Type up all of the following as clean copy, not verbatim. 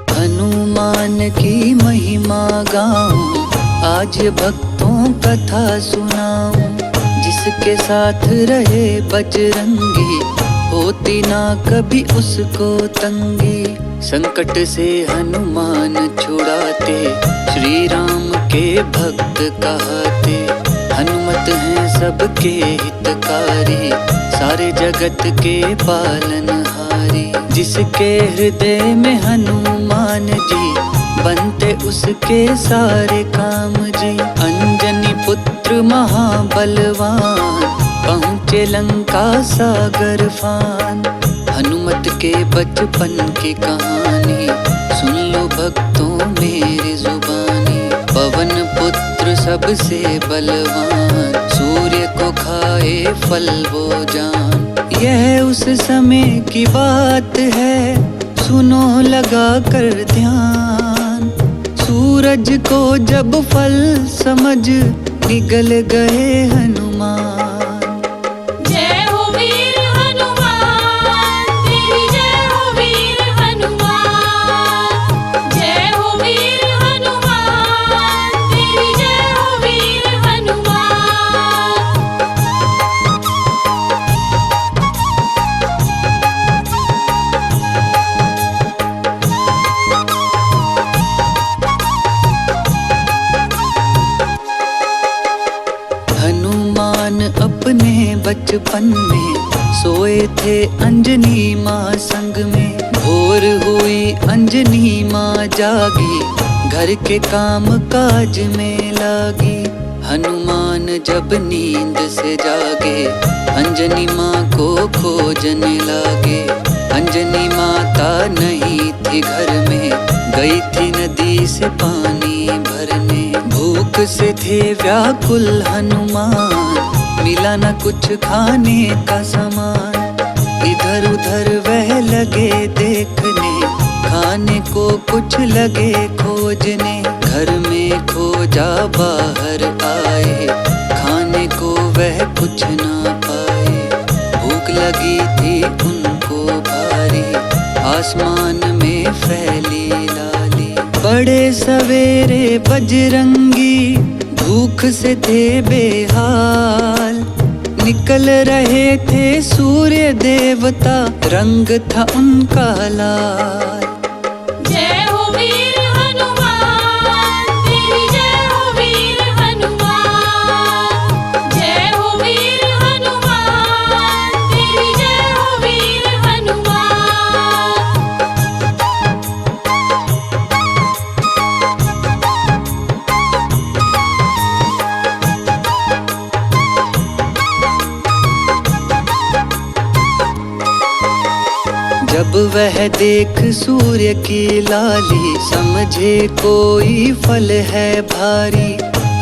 हनुमान की महिमा गाऊं, आज भक्तों कथा सुनाऊं। जिसके साथ रहे बजरंगी, होती ना कभी उसको तंगी। संकट से हनुमान छुड़ाते, श्री राम के भक्त कहते। हनुमत हैं सबके हितकारी, सारे जगत के पालनहारी। जिसके हृदय में हनुमान जी, बनते उसके सारे काम जी। अंजनी पुत्र महाबलवान, पहुँचे लंका सागर फान। हनुमत के बचपन की कहानी, सुन लो भक्तों मेरी जुबानी। पवन पुत्र सबसे बलवान, सूर्य को खाए फल वो जान। यह उस समय की बात है, सुनो लगा कर ध्यान। सूरज को जब फल समझ निगल गए हनुमान। जय हो वीर हनुमान, तेरी जय हो वीर हनुमान। जय हो वीर हनुमान, तेरी जय हो वीर हनुमान। हनुमान अपने बचपन में सोए थे अंजनी माँ संग में। भोर हुई अंजनी माँ जागी, घर के काम काज में लागी। हनुमान जब नींद से जागे, अंजनी माँ को खोजने लागे। अंजनी माता नहीं थी घर में, गई थी नदी से पानी भरने। भूख से थे व्याकुल हनुमान, मिला न कुछ खाने का सामान। इधर उधर वह लगे देखने, खाने को कुछ लगे खोजने। घर में खोजा बाहर आए, खाने को वह कुछ ना पाए। भूख लगी थी उनको भारी, आसमान में फैली लाली। बड़े सवेरे बजरंगी, भूख से थे बेहाल। निकल रहे थे सूर्य देवता, रंग था उनका लाल। जय हो वीर हनुमान, तेरी जय हो वीर हनुमान। जय हो वीर हनुमान, तेरी जय हो वीर हनुमान। जब वह देख सूर्य की लाली, समझे कोई फल है भारी।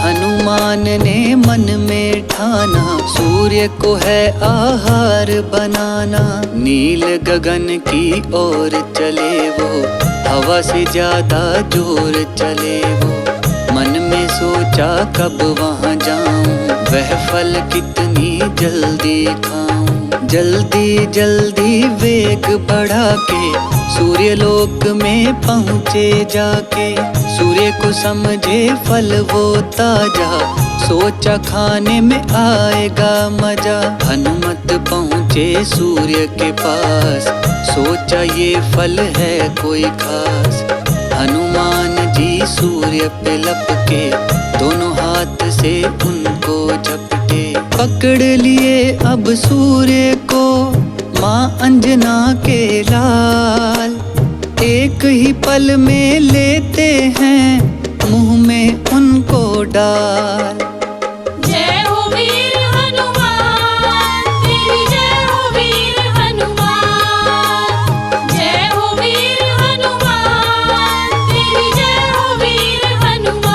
हनुमान ने मन में ठाना, सूर्य को है आहार बनाना। नील गगन की ओर चले वो, हवा से ज्यादा जोर चले वो। मन में सोचा कब वहाँ जाऊं, वह फल कितनी जल्दी खाऊं। जल्दी जल्दी वेग बढ़ा के, सूर्य लोक में पहुँचे जाके। सूर्य को समझे फल वो ताजा, सोचा खाने में आएगा मजा। हनुमत पहुँचे सूर्य के पास, सोचा ये फल है कोई खास। हनुमान जी सूर्य पे लपके, दोनों हाथ से उनको झपटे। पकड़ लिए अब सूर्य को, माँ अंजना के लाल। एक ही पल में लेते हैं, मुंह में उनको डाल। जय हो वीर हनुमान, तेरी जय हो वीर हनुमान। जय हो वीर हनुमान, तेरी जय हो वीर हनुमान।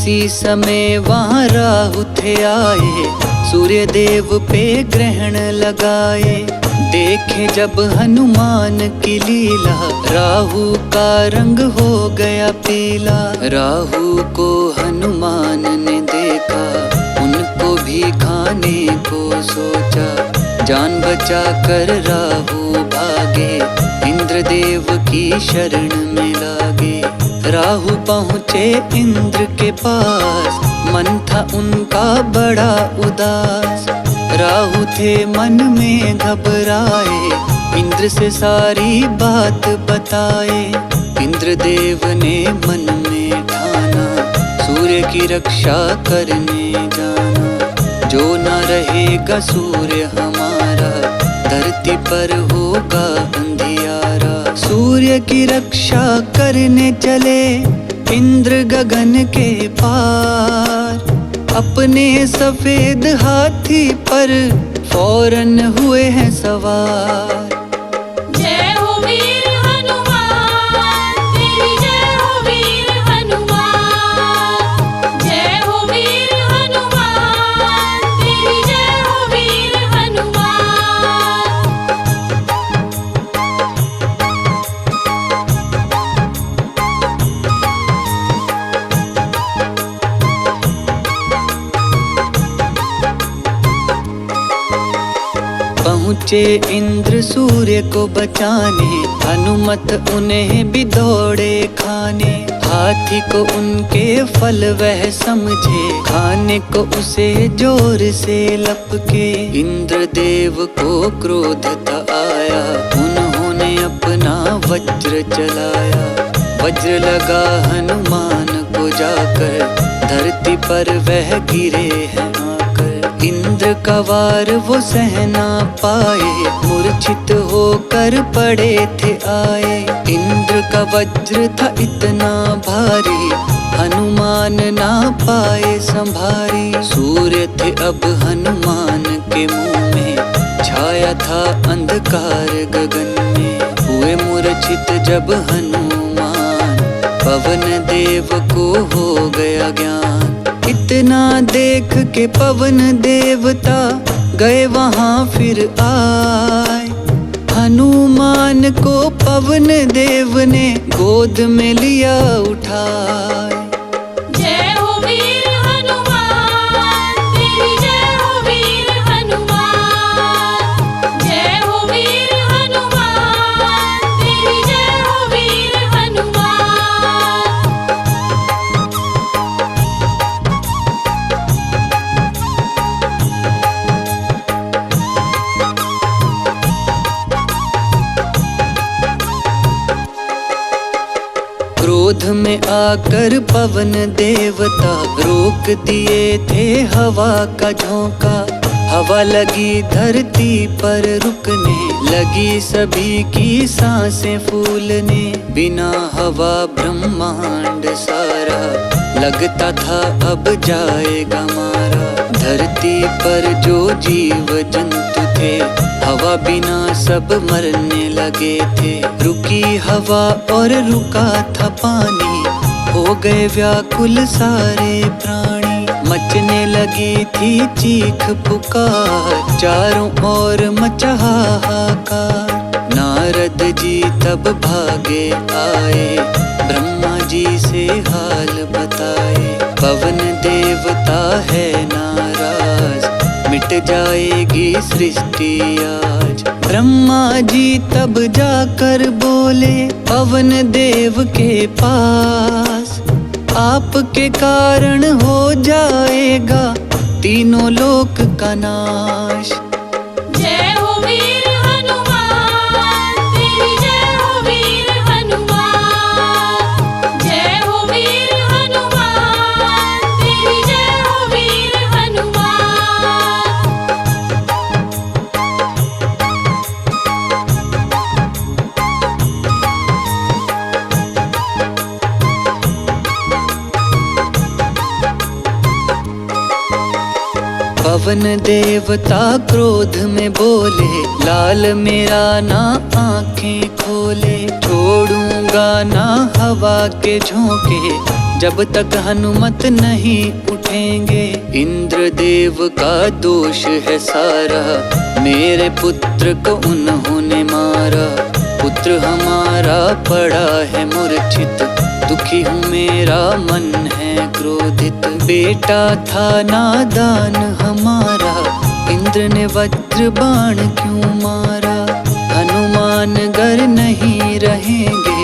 उसी समय वहाँ राहु थे आए, सूर्य देव पे ग्रहण लगाए। देखे जब हनुमान की लीला, राहु का रंग हो गया पीला। राहु को हनुमान ने देखा, उनको भी खाने को सोचा। जान बचा कर राहु भागे, इंद्रदेव की शरण में लागे। राहु पहुँचे इंद्र के पास, मन था उनका बड़ा उदास। राहु थे मन में घबराए, इंद्र से सारी बात बताए। इंद्रदेव ने मन में ठाना, सूर्य की रक्षा करने जाना। जो न रहेगा सूर्य हमारा, धरती पर होगा अंधियारा। सूर्य की रक्षा करने चले इंद्र गगन के पार। अपने सफेद हाथी पर फौरन हुए हैं सवार। जय हो वीर हनुमान, तेरी जय हो वीर हनुमान। जय हो वीर हनुमान, तेरी जय हो वीर हनुमान। पहुँचे इंद्र सूर्य को बचाने, हनुमत उन्हें भी दौड़े खाने। हाथी को उनके फल वह समझे, खाने को उसे जोर से लपके। इंद्रदेव को क्रोध था आया, उन्होंने अपना वज्र चलाया। वज्र लगा हनुमान को जाकर, धरती पर वह गिरे हैं आकर। इंद्र का वार वो सह ना पाए, मूर्छित होकर पड़े थे आए। इंद्र का वज्र था इतना भारी, हनुमान ना पाए संभारी। सूर्य थे अब हनुमान के मुंह में, छाया था अंधकार गगन में। हुए मूर्छित जब हनुमान, पवन देव को हो गया ज्ञान। इतना देख के पवन देवता गए वहाँ फिर आए। हनुमान को पवन देव ने गोद में लिया उठाए। जय हो वीर हनुमान, तेरी जय हो वीर हनुमान। जय हो वीर हनुमान, तेरी जय हो वीर हनुमान। क्रोध में आकर पवन देवता रोक दिए थे हवा का झोंका। हवा लगी धरती पर रुकने, लगी सभी की सांसें फूलने। बिना हवा ब्रह्मांड सारा लगता था अब जाएगा मारा। धरती पर जो जीव जंतु थे, हवा बिना सब मरने लगे थे। रुकी हवा और रुका था पानी, हो गए व्याकुल सारे प्राणी। मचने लगी थी चीख पुकार, चारों ओर मचा हाहाकार। नारद जी तब भागे आए, ब्रह्मा जी से हाल बताए। पवन देवता है नाराज, मिट जाएगी सृष्टि आज। ब्रह्मा जी तब जाकर बोले पवन देव के पास, आपके कारण हो जाएगा तीनों लोक का नाश। जय हो वीर हनुमान, तेरी जय हो वीर हनुमान। जय हो वीर हनुमान, तेरी जय हो वीर हनुमान। पवन देवता क्रोध में बोले, लाल मेरा ना आंखें खोले। बोले, छोड़ूंगा ना हवा के झोंके जब तक हनुमत नहीं उठेंगे। इंद्रदेव का दोष है सारा, मेरे पुत्र को उन्होंने मारा। पुत्र हमारा पड़ा है मूर्छित, दुखी हूँ मेरा मन है क्रोधित। बेटा था नादान हमारा, इंद्र ने वज्र बाण क्यों मारा। हनुमान गर नहीं रहेंगे,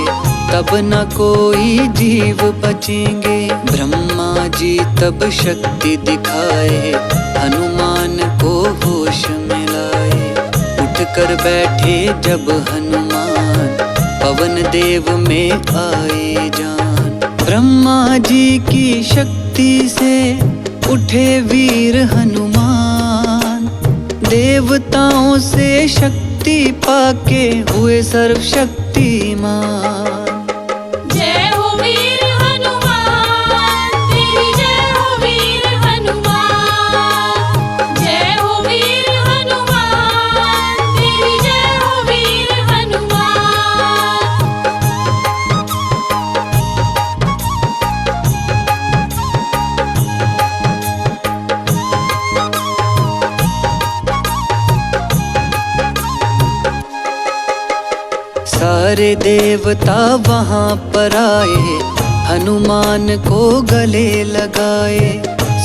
तब न कोई जीव बचेंगे। ब्रह्मा जी तब शक्ति दिखाए, हनुमान को होश में लाए। उठ कर बैठे जब हनुमान, पवन देव में आए जान। ब्रह्मा जी की शक्ति से उठे वीर हनुमान, देवताओं से शक्ति पाके हुए सर्वशक्तिमान। जय हो वीर हनुमान तेरी, जय हो वीर हनुमान। जय हो वीर हनुमान तेरी, जय हो वीर हनुमान। सारे देवता वहाँ पर आए, हनुमान को गले लगाए।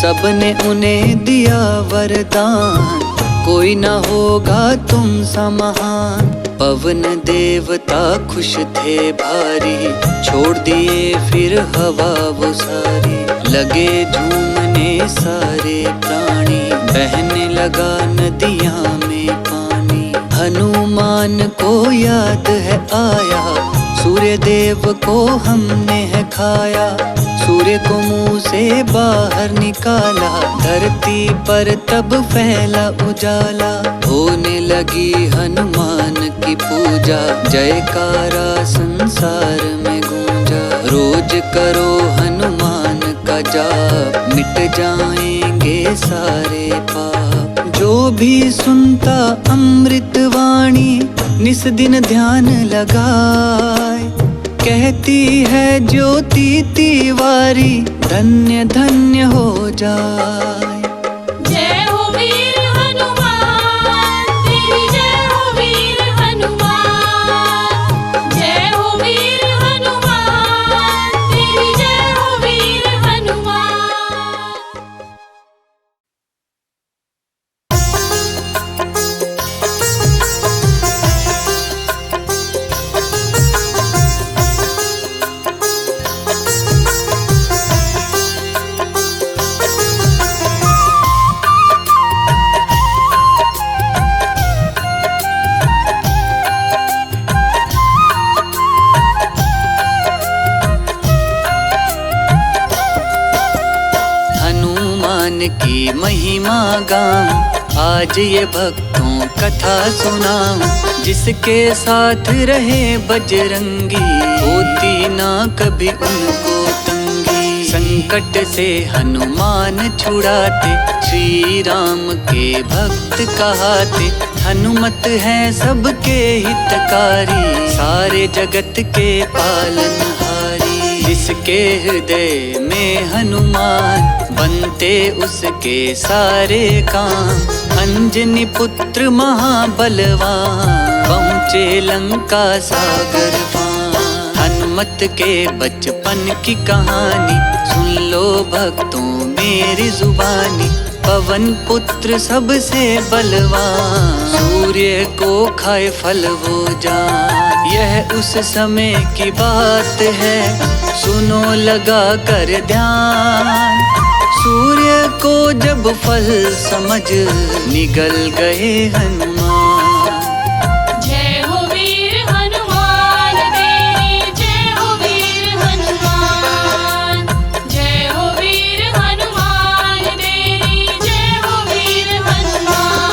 सबने उन्हें दिया वरदान, कोई न होगा तुम सा महान। पवन देवता खुश थे भारी, छोड़ दिए फिर हवा वो सारी। लगे झूमने सारे प्राणी, बहने लगा नदियाँ में पानी। हनुमान को याद है आया, सूर्य देव को हमने है खाया। सूर्य को मुंह से बाहर निकाला, धरती पर तब फैला उजाला। होने लगी हनुमान की पूजा, जयकारा संसार में गूंजा। रोज करो हनुमान का जाप, मिट जाएंगे सारे पाप। जो भी सुनता अमृत वाणी, निस दिन ध्यान लगाए। कहती है ज्योति तिवारी, धन्य धन्य हो जाए। जय हो वीर हनुमान तेरी, जय हो वीर हनुमान। जय हो वीर हनुमान तेरी, जय हो वीर हनुमान। हनुमान की महिमा गाऊं, आज ये भक्तों कथा सुनाऊं। जिसके साथ रहे बजरंगी, होती ना कभी उनको तंगी। संकट से हनुमान छुड़ाते, श्री राम के भक्त कहाते। हनुमत है सबके हितकारी, सारे जगत के पालनहारी। जिसके हृदय में हनुमान, बनते उसके सारे काम। अंजनी पुत्र महाबलवान, पहुँचे लंका सागर पार। हनुमत के बचपन की कहानी, सुन लो भक्तों मेरी जुबानी। पवन पुत्र सबसे बलवान, सूर्य को खाए फल वो जान। यह उस समय की बात है, सुनो लगा कर ध्यान। सूर्य को जब फल समझ, निगल गए हनुमान। जय हो वीर हनुमान तेरी, जय हो वीर हनुमान। जय हो वीर हनुमान तेरी, जय हो वीर हनुमान।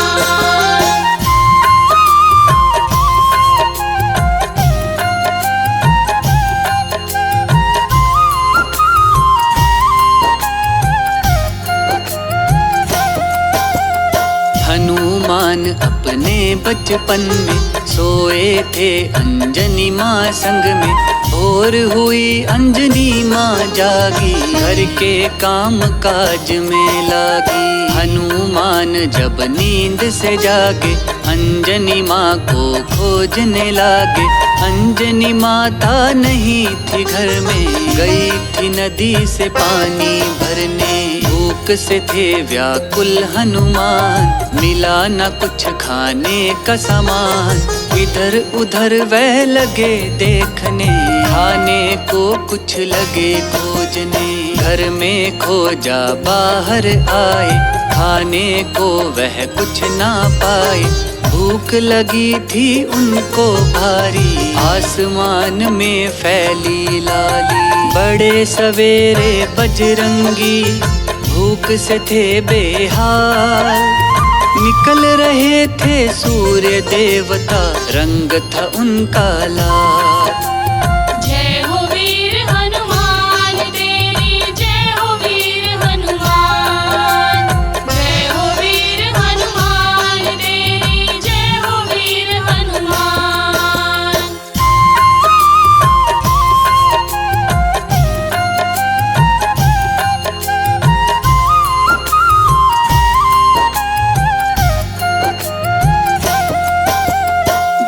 हनुमान अपने बचपन में सोए थे अंजनी माँ संग में। भोर हुई अंजनी माँ जागी, घर के काम काज में लागी। हनुमान जब नींद से जागे, अंजनी माँ को खोजने लागे। अंजनी माता नहीं थी घर में, गई थी नदी से पानी भरने। भूख से थे व्याकुल हनुमान, मिला न कुछ खाने का सामान। इधर उधर वह लगे देखने, खाने को कुछ लगे खोजने। घर में खोजा बाहर आए, खाने को वह कुछ ना पाए। भूख लगी थी उनको भारी, आसमान में फैली लाली। बड़े सवेरे बजरंगी भूख से थे बेहाल, निकल रहे थे सूर्य देवता, रंग था उनका लाल। जय हो वीर हनुमान तेरी, जय हो वीर हनुमान। जय हो वीर हनुमान तेरी, जय हो वीर हनुमान।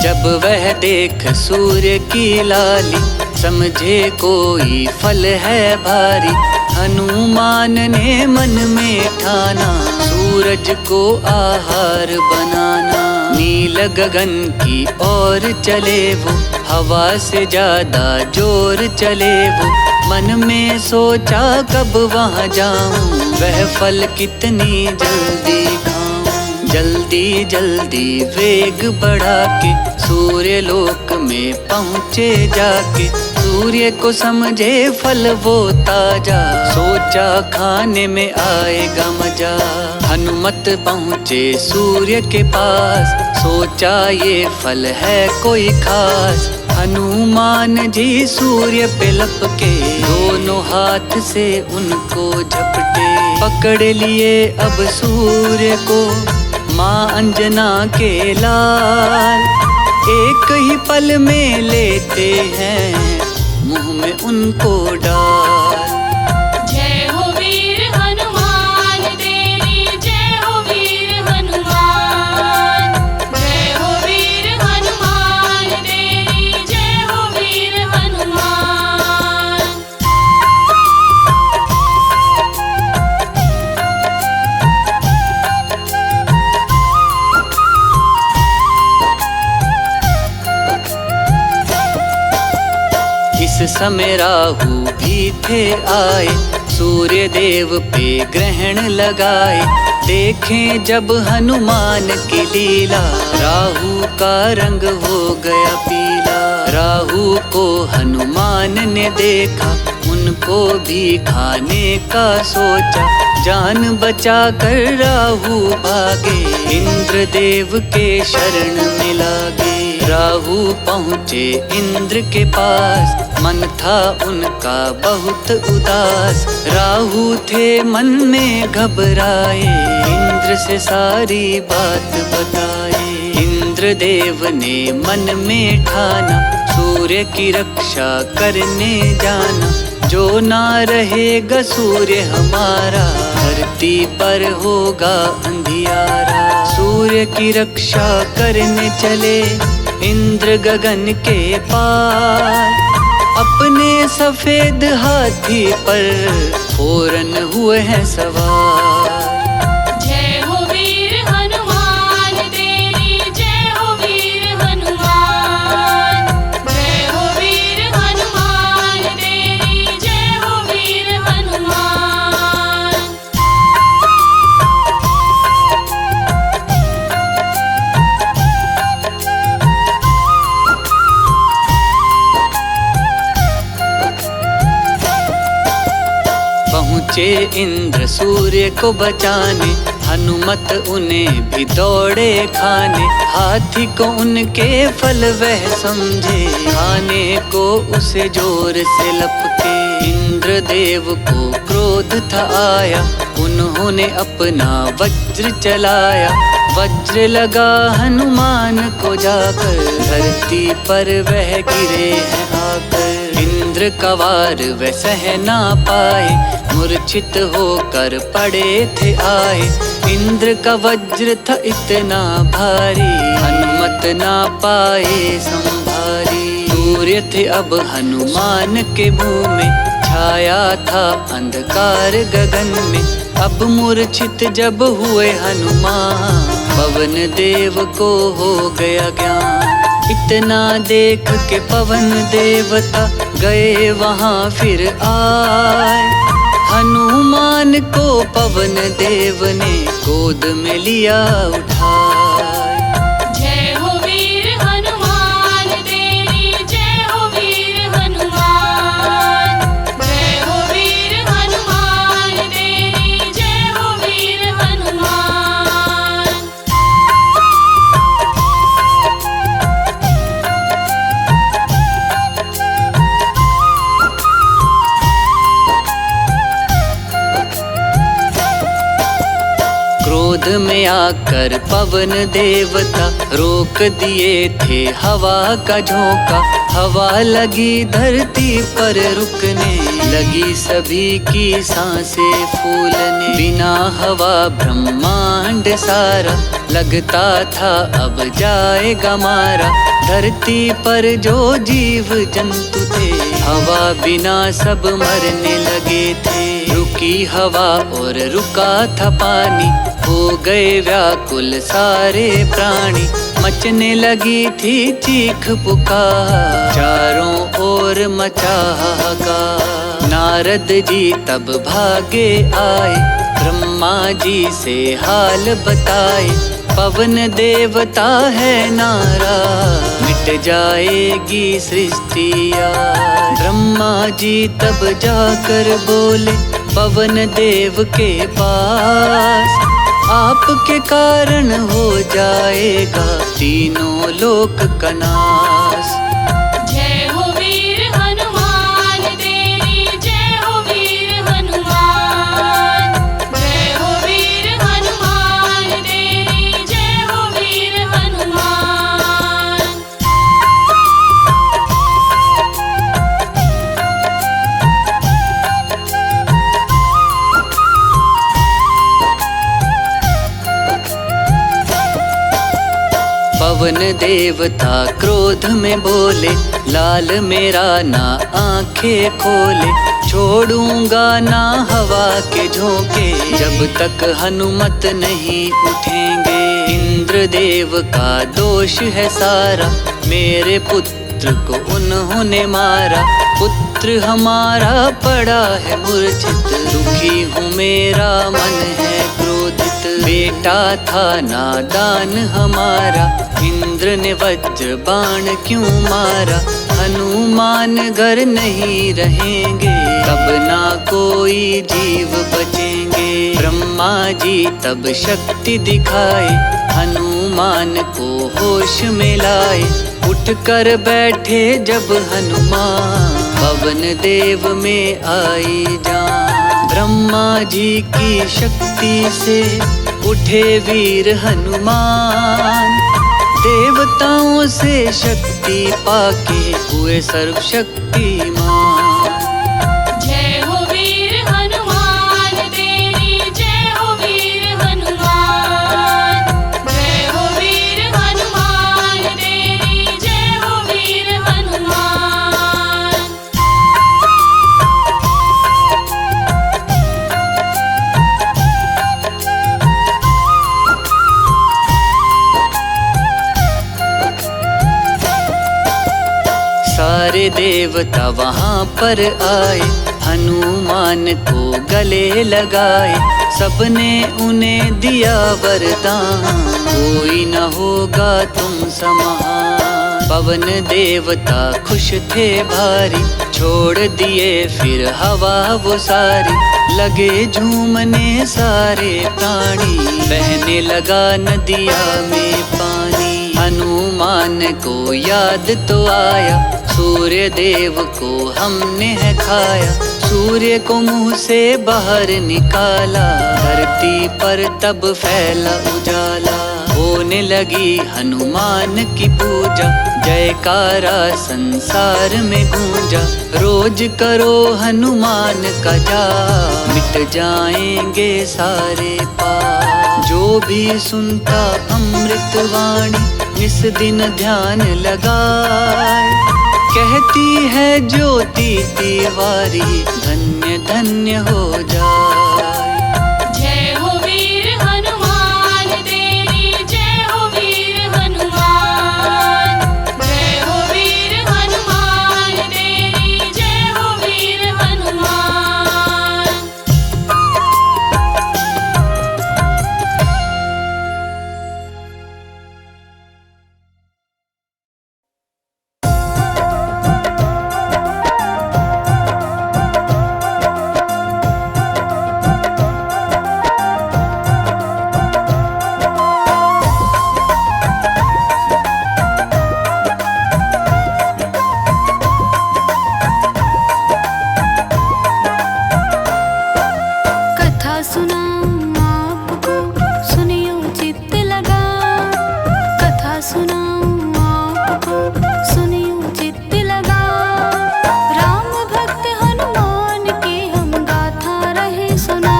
जब वह देख सूर्य की लाली, समझे कोई फल है भारी। हनुमान ने मन में ठाना, सूरज को आहार बनाना। नील गगन की ओर चले वो, हवा से ज्यादा जोर चले वो। मन में सोचा कब वहाँ जाऊं, वह फल कितनी जल्दी खाऊं। जल्दी जल्दी वेग बढ़ा के, सूर्य लोक में पहुँचे जाके। सूर्य को समझे फल वो ताजा, सोचा खाने में आएगा मजा। हनुमत पहुँचे सूर्य के पास, सोचा ये फल है कोई खास। हनुमान जी सूर्य पे लपके, दोनों हाथ से उनको झपटे। पकड़ लिए अब सूर्य को माँ अंजना के लाल, एक ही पल में लेते हैं मुंह में उनको डाल। जय हो वीर हनुमान तेरी, जय हो वीर हनुमान। जय हो वीर हनुमान तेरी, जय हो वीर हनुमान। इस समय राहु भी थे आए, सूर्य देव पे ग्रहण लगाए। देखें जब हनुमान की लीला, राहु का रंग हो गया पीला। राहु को हनुमान ने देखा, उनको भी खाने का सोचा। जान बचा कर राहु भागे, इंद्र देव के शरण में लागे। राहु पहुँचे इंद्र के पास, मन था उनका बहुत उदास। राहु थे मन में घबराए, इंद्र से सारी बात बताए। इंद्र देव ने मन में ठाना, सूर्य की रक्षा करने जाना। जो ना रहेगा सूर्य हमारा, धरती पर होगा अंधियारा। सूर्य की रक्षा करने चले इंद्र गगन के पार, अपने सफेद हाथी पर फौरन हुए हैं सवार। जय हो वीर हनुमान तेरी, जय हो वीर हनुमान। जय हो वीर हनुमान तेरी, जय हो वीर हनुमान। पहुँचे इंद्र सूर्य को बचाने, हनुमत उन्हें भी दौड़े खाने। हाथी को उनके फल वह समझे, खाने को उसे जोर से लपके। इंद्र देव को क्रोध था आया, उन्होंने अपना वज्र चलाया। वज्र लगा हनुमान को जाकर, धरती पर वह गिरे हैं आकर। इंद्र का वार वह सह ना पाए, मूर्छित होकर पड़े थे आए। इंद्र का वज्र था इतना भारी, हनुमत ना पाए संभारी। सूर्य थे अब हनुमान के मुंह में, छाया था अंधकार गगन में। अब मूर्छित जब हुए हनुमान, पवन देव को हो गया ज्ञान। इतना देख के पवन देवता गए वहां फिर आए। हनुमान को पवन देव ने गोद में लिया उठाए। जय हो वीर हनुमान तेरी, जय हो वीर हनुमान। जय हो वीर हनुमान तेरी, जय हो वीर हनुमान। क्रोध में आकर पवन देवता रोक दिए थे हवा का झोंका। हवा लगी धरती पर रुकने, लगी सभी की सांसें फूलने। बिना हवा ब्रह्मांड सारा लगता था अब जाएगा मारा। धरती पर जो जीव जंतु थे, हवा बिना सब मरने लगे थे। रुकी हवा और रुका था पानी, हो गए व्याकुल सारे प्राणी। मचने लगी थी चीख पुकार, चारों ओर मचा हाहाकार। नारद जी तब भागे आए, ब्रह्मा जी से हाल बताए। पवन देवता है नाराज, मिट जाएगी सृष्टि आज। ब्रह्मा जी तब जाकर बोले पवन देव के पास, आपके कारण हो जाएगा तीनों लोक का नाश। जय हो वीर हनुमान तेरी, जय हो वीर हनुमान। जय हो वीर हनुमान तेरी, जय हो वीर हनुमान। पवन देवता क्रोध में बोले, लाल मेरा ना आंखें खोले। छोड़ूंगा ना हवा के झोंके, जब तक हनुमत नहीं उठेंगे। इंद्रदेव का दोष है सारा, मेरे पुत्र को उन्होंने मारा। पुत्र हमारा पड़ा है मूर्छित, दुखी हूँ मेरा मन है क्रोधित। बेटा था नादान हमारा, इंद्र ने वज्र बाण क्यों मारा। हनुमान घर नहीं रहेंगे, तब ना कोई जीव बचेंगे। ब्रह्मा जी तब शक्ति दिखाए, हनुमान को होश में लाए। उठ कर बैठे जब हनुमान, पवन देव में आई जान। ब्रह्मा जी की शक्ति से उठे वीर हनुमान, देवताओं से शक्ति पाके हुए सर्वशक्तिमान। जय हो वीर हनुमान तेरी, जय हो वीर हनुमान। जय हो वीर हनुमान तेरी, जय हो वीर हनुमान। सारे देवता वहाँ पर आए, हनुमान को गले लगाए। सबने उन्हें दिया वरदान, कोई न होगा तुम समान। पवन देवता खुश थे भारी, छोड़ दिए फिर हवा वो सारी। लगे झूमने सारे प्राणी, बहने लगा नदिया में पानी। हनुमान को याद तो आया, सूर्य देव को हमने है खाया। सूर्य को मुंह से बाहर निकाला, धरती पर तब फैला उजाला। होने लगी हनुमान की पूजा, जयकारा संसार में गूंजा। रोज करो हनुमान का जाप, मिट जाएंगे सारे पाप। जो भी सुनता अमृत वाणी, निस दिन ध्यान लगाए। कहती है ज्योति तिवारी, धन्य धन्य हो जाए। जय हो वीर हनुमान तेरी, जय हो वीर हनुमान। जय हो वीर हनुमान तेरी, जय हो वीर हनुमान। कथा सुनाऊं आपको, सुनियो चित्त लगा। कथा सुनाऊं आपको, सुनियो चित्त लगा। राम भक्त हनुमान की हम गाथा रहे सुना।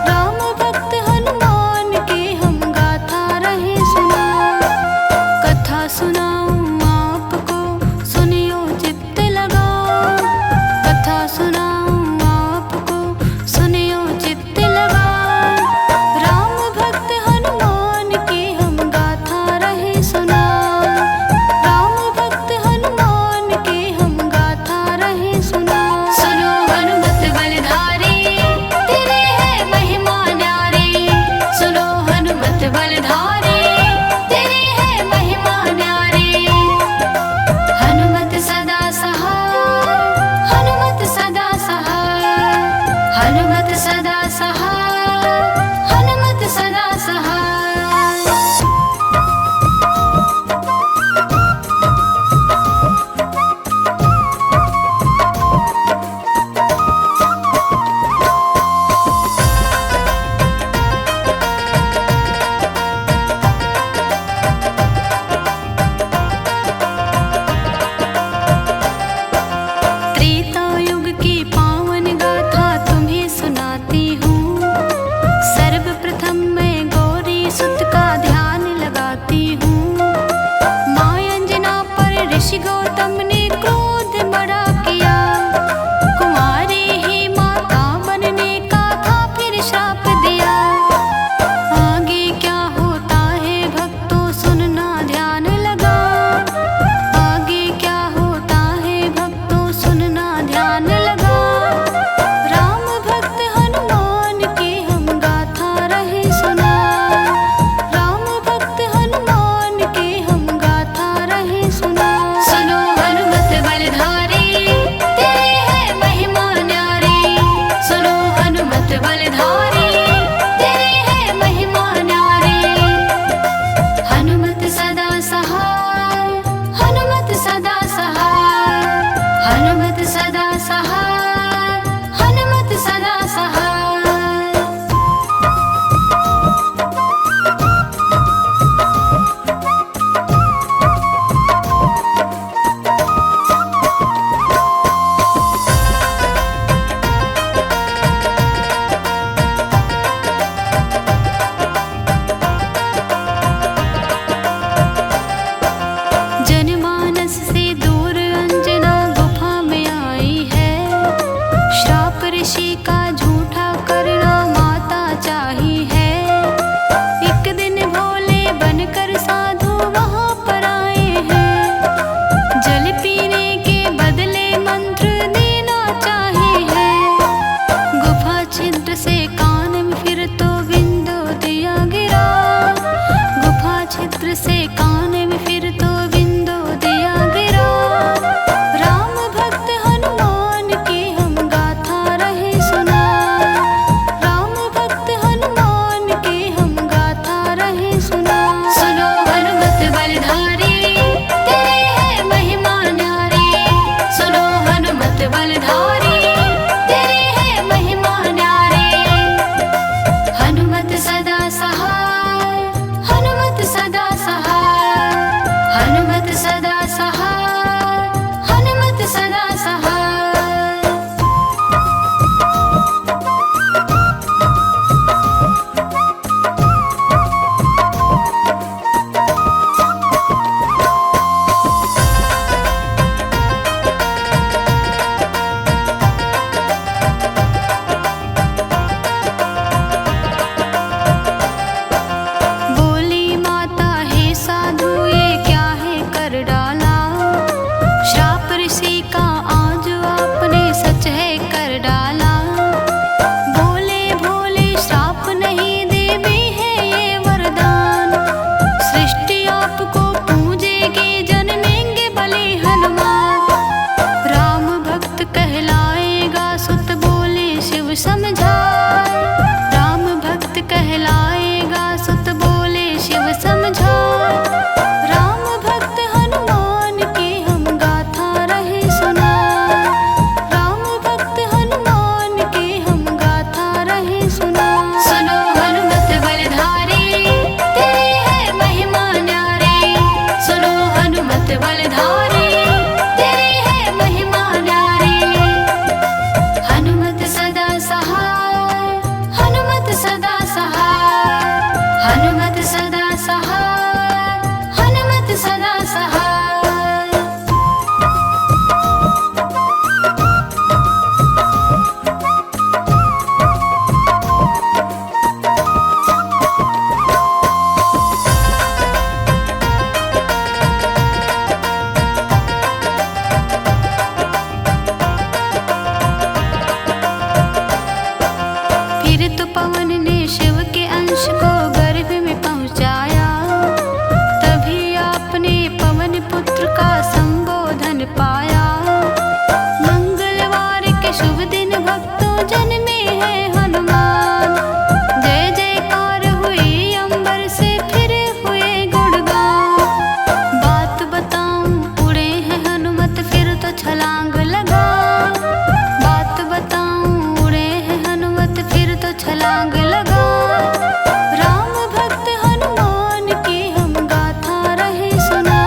राम भक्त हनुमान की हम गाथा रहे सुना। कथा सुनाऊं आपको, सुनियो चित्त लगा। कथा सुनाऊं आपको, सुनियो चित्त फिर तो पवन ने शिव के अंश को गर्भ में पहुंचाया। तभी आपने पवन पुत्र का संबोधन पाया। मंगलवार के शुभ दिन भक्तों जन्मे हैं हनुमान। जय जयकार हुई अंबर से फिर हुए गुणगान। बात बताऊं उड़े हैं हनुमत फिर तो छलांग लगा। बात बताऊं उड़े हैं हनुमत फिर तो छलांग लगा। राम भक्त हनुमान की हम गाथा रहे सुना।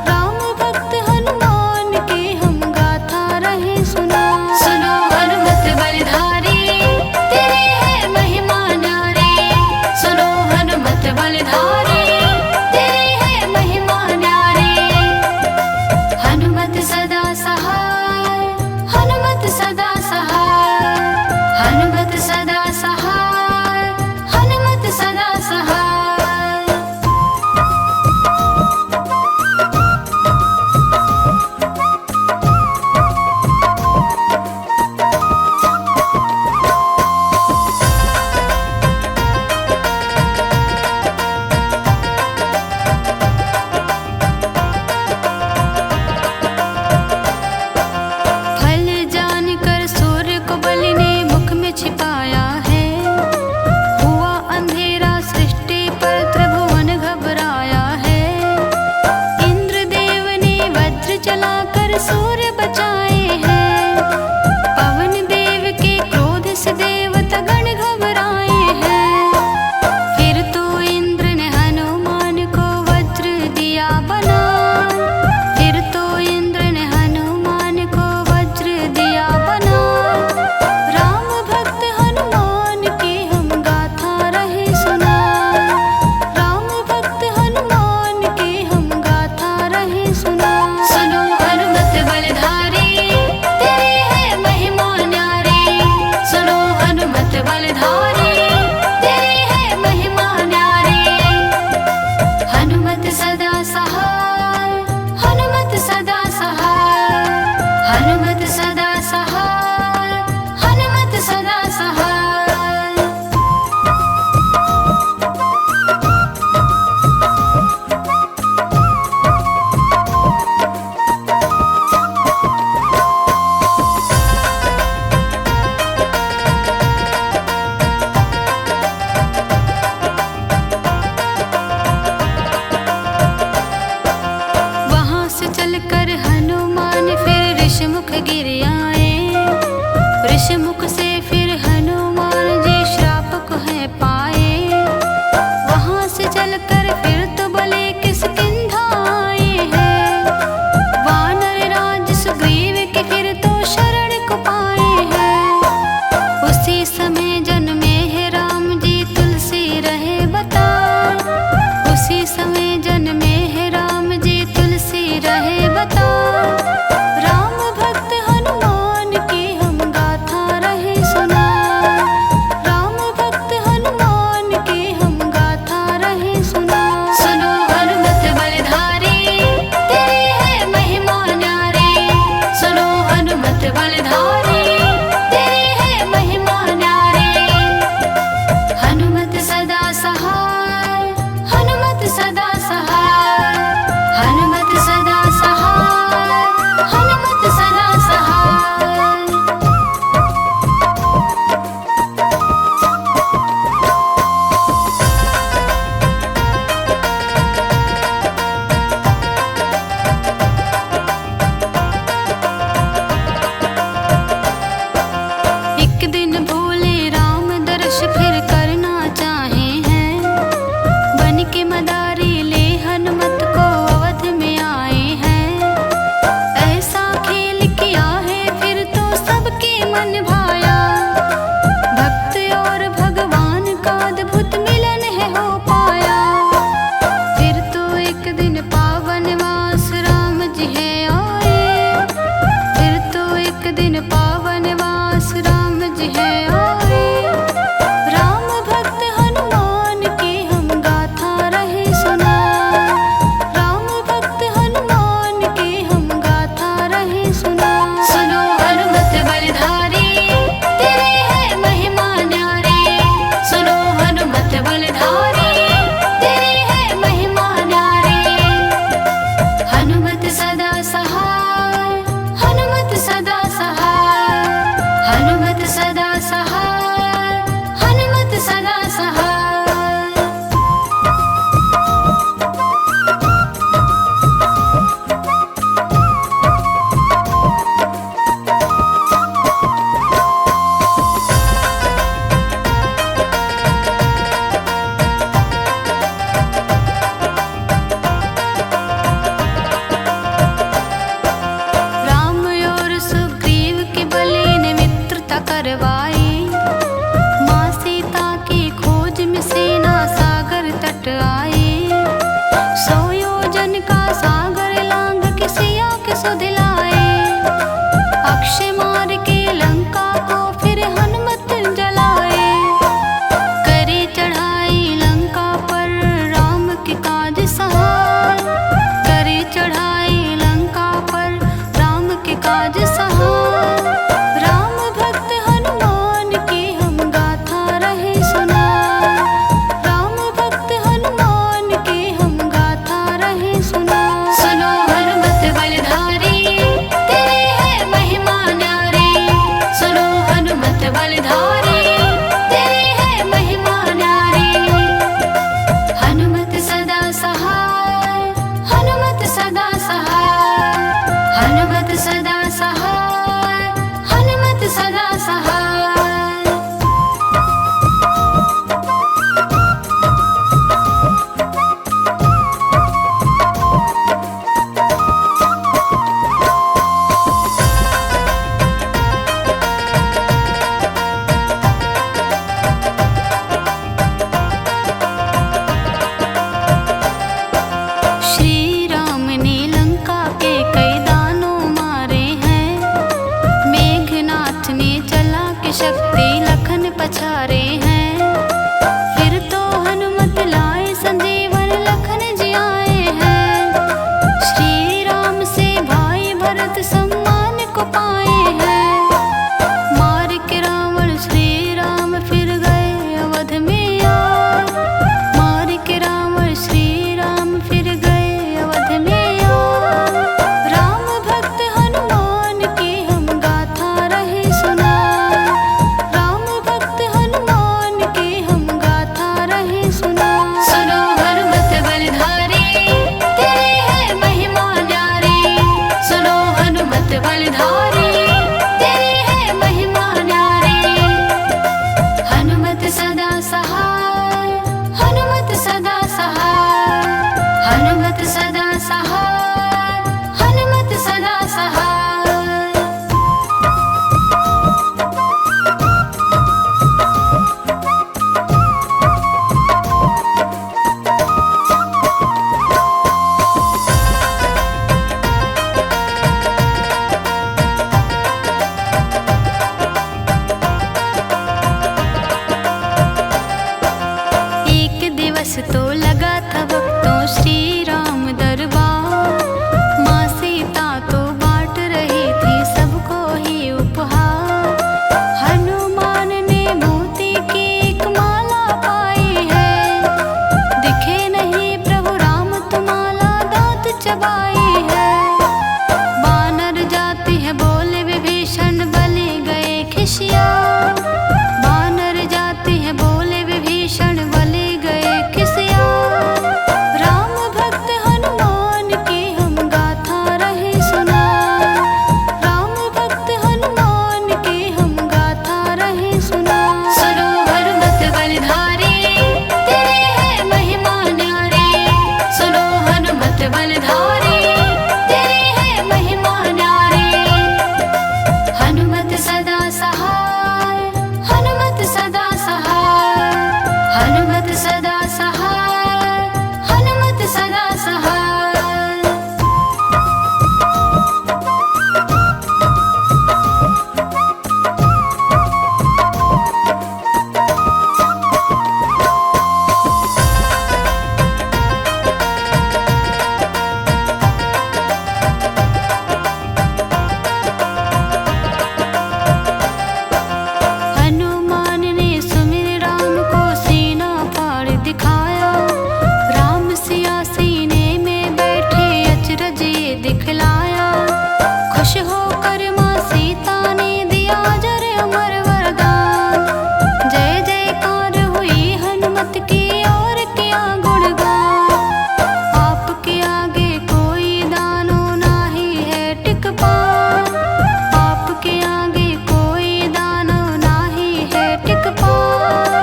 राम भक्त हनुमान की हम गाथा रहे सुना। सुनो हनुमत बलधारी तेरी है महिमा न्यारी। सुनो हनुमत बलधारी तेरी है महिमा न्यारी। हनुमत सदा सहाय हनुमत सदा सहाय। हनुमत सदा सहाय हनुमत सदा सहाय। फल जानकर सूर्य को बलि ने मुख में छिपाया है। हुआ अंधेरा सृष्टि पर त्रिभुवन घबराया है। इंद्रदेव ने वज्र चलाकर सूर्य बचाए हैं। पवन देव के क्रोध से देवता गण घबराए हैं। फिर तो इंद्र ने हनुमान को वज्र दिया बना। फिर तो इंद्र ने हनुमान को वज्र दिया बना। राम भक्त हनुमान की हम गाथा रहे सुना। राम भक्त हनुमान की हम गाथा रहे सुना। सुनो हनुमत बलधारी तेरी है महिमा न्यारी। सुनो हनुमत बलधारी तेरी है महिमा न्यारी। हनुमत सदा सहाय हनुमत सदा सहाय। हनुमत सदा सहाय हनुमत सदा सहाय। वहां से चलकर हनुमान फिर ऋषिमुख गिर आए। ऋषिमुख से फिर हनुमान जी श्राप को है पाए। वहां से चलकर फिर तो बले किष्किंधा आए हैं। वानर राज सुग्रीव के फिर तो शरण को पाए हैं। उसी समय जन्मे है राम जी तुलसी रहे बता। उसी समय जन्मे है राम जी तुलसी रहे बता। राम भक्त हनुमान की हम गाथा रहे सुना। राम भक्त हनुमान की हम गाथा रहे सुना। सुनो हनुमत बलधारी तेरी है महिमा न्यारी। सुनो हनुमत बलधारी तेरी है महिमा न्यारी। लखन पछारे हैं। फिर तो हनुमत लाए संजीवन लखन जी आए हैं। श्री राम से भाई भरत सम्मान को पाए हैं। मार के रावण श्री राम फिर गए अवध में आ। मार के रावण श्री राम फिर गए अवध में आ। राम भक्त हनुमान की हम गाथा रहे सुना। राम भक्त हनुमान की हम गाथा रहे सुना। सुनो हनुमत बलधारी तेरी है महिमा न्यारी। सुनो हनुमत बलधारी तेरी है महिमा न्यारी। हनुमत सदा सहाय हनुमत सदा सहाय। हनुमत सदा सहाय हनुमत सदा सहाय। एक दिवस तो लगा था भक्तों श्री राम दरबार। माँ सीता तो बांट रही थी सबको ही उपहार। हनुमान ने मोती की एक माला पाई है। दिखे नहीं प्रभु राम तुम्हारा दांत चबाई है। बानर जाति है बोले विभीषण बलि गए खिसिया। बानर जाति है बोले विभीषण बलि गए खिसिया। राम भक्त हनुमान की हम गाथा रहे सुना। राम भक्त हनुमान की हम गाथा रहे सुना। सुनो हनुमत बलधारी तेरी है महिमा न्यारी। सुनो हनुमत बलधारी तेरी है महिमा न्यारी। हनुमत सदा सहाय हनुमत सदा सहाय। हनुमत सदा सहाय हनुमत सदा सहाय। हनुमान ने सुमिर राम को सीना फाड़ दिखाया। राम सिया सीने में बैठे अचरज ये दिखलाया। खुश होकर माँ सीता ने दिया जर अमर वरदान। जय जयकार हुई हनुमत की और किया गुणगान। आपके आगे कोई दानो नाही है टिक पार। आपके आगे कोई दानो नाही है टिक पार।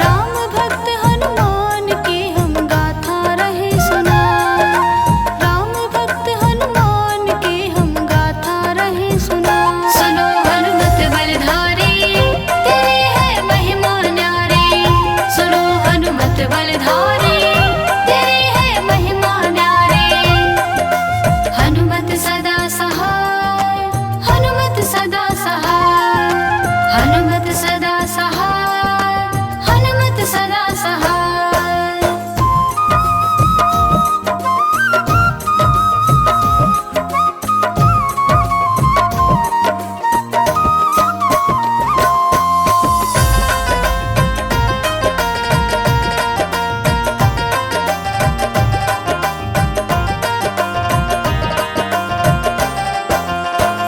राम भक्त हनुमान की हम गाथा रहे सुना। राम भक्त हनुमान की हम गाथा रहे सुना। सुनो हनुमत बलधारी तेरी है महिमा न्यारी। सुनो हनुमत बलधारी तेरी है महिमा न्यारी। हनुमत सदा सहाय हनुमत सदा सहाय। हनुमत सदा सहाय हनुमत सदा सहाय।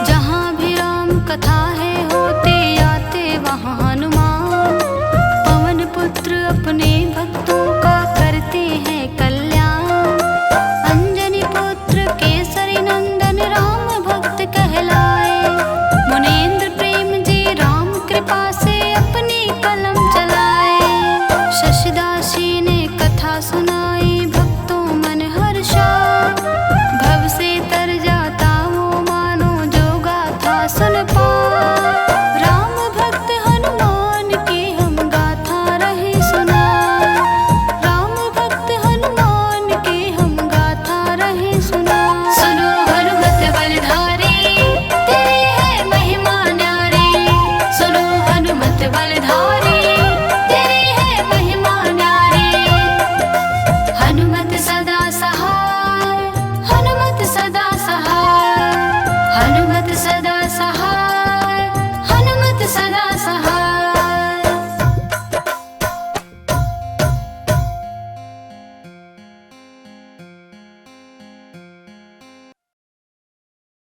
जहाँ भी राम कथा है होते आते वहाँ हनुमान। पवन पुत्र अपने भक्तों का करते हैं कल्याण। अंजनी पुत्र केसरी नंदन राम भक्त कहलाए। मुनीन्द्र प्रेम जी राम कृपा से अपनी कलम